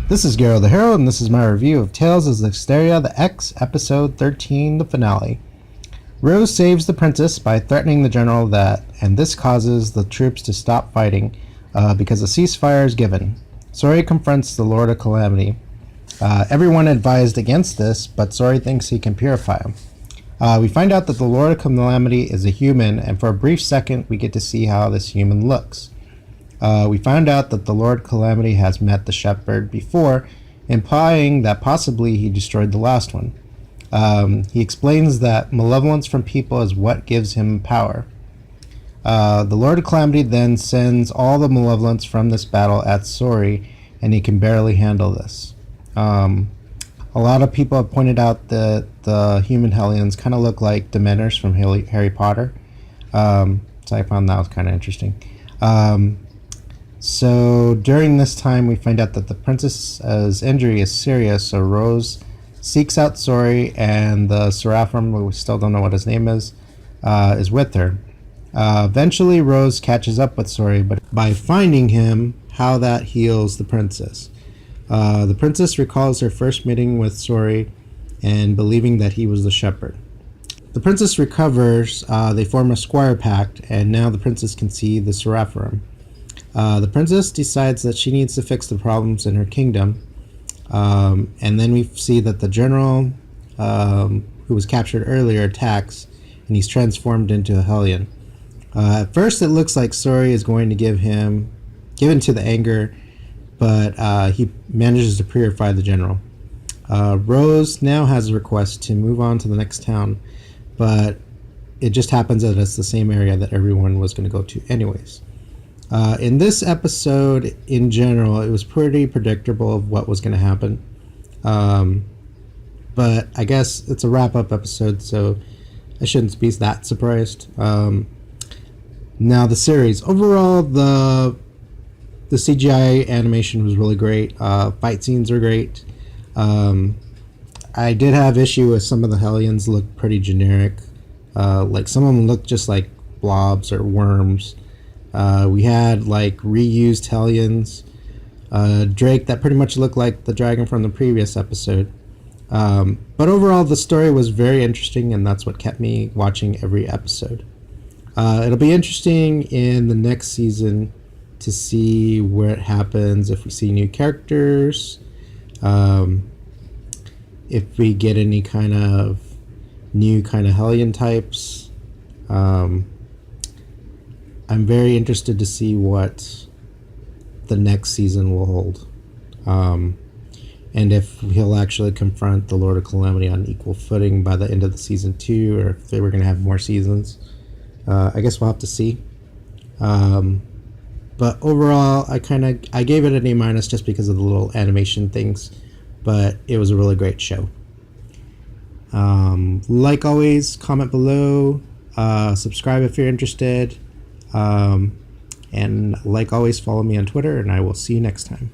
This is GeroTheHero, and this is my review of Tales of Zestiria, the X, Episode 13, the finale. Rose saves the princess by threatening the general and this causes the troops to stop fighting because a ceasefire is given. Sori confronts the Lord of Calamity. Everyone advised against this, but Sori thinks he can purify him. We find out that the Lord of Calamity is a human, and for a brief second we get to see how this human looks. We found out that the Lord Calamity has met the shepherd before, implying that possibly he destroyed the last one. He explains that malevolence from people is what gives him power. The Lord of Calamity then sends all the malevolence from this battle at Sori, and he can barely handle this. A lot of people have pointed out that the human Hellions kind of look like Dementors from Harry Potter, so I found that was kind of interesting. So during this time we find out that the princess's injury is serious, so Rose seeks out Sori, and the Seraphim, we still don't know what his name is with her. Eventually Rose catches up with Sori, but by finding him, how that heals the princess. The princess recalls her first meeting with Sori and believing that he was the shepherd. The princess recovers, they form a squire pact, and now the princess can see the Seraphim. The princess decides that she needs to fix the problems in her kingdom, and then we see that the general who was captured earlier attacks, and he's transformed into a Hellion. At first it looks like Sori is going to give in to the anger, but he manages to purify the general. Rose now has a request to move on to the next town, but it just happens that it's the same area that everyone was going to go to anyways. In this episode, in general, it was pretty predictable of what was going to happen. But I guess it's a wrap-up episode, so I shouldn't be that surprised. Now, the series. Overall, the CGI animation was really great. Fight scenes are great. I did have issue with some of the Hellions look pretty generic. Like some of them looked just like blobs or worms. We had like reused Hellions, Drake that pretty much looked like the dragon from the previous episode. But overall the story was very interesting, and that's what kept me watching every episode. It'll be interesting in the next season to see what happens, if we see new characters, if we get any kind of new Hellion types. I'm very interested to see what the next season will hold. And if he'll actually confront the Lord of Calamity on equal footing by the end of the season 2, or if they were going to have more seasons. I guess we'll have to see. But overall, I gave it an A- just because of the little animation things, but it was a really great show. Like always, comment below, subscribe if you're interested. And like always, follow me on Twitter, and I will see you next time.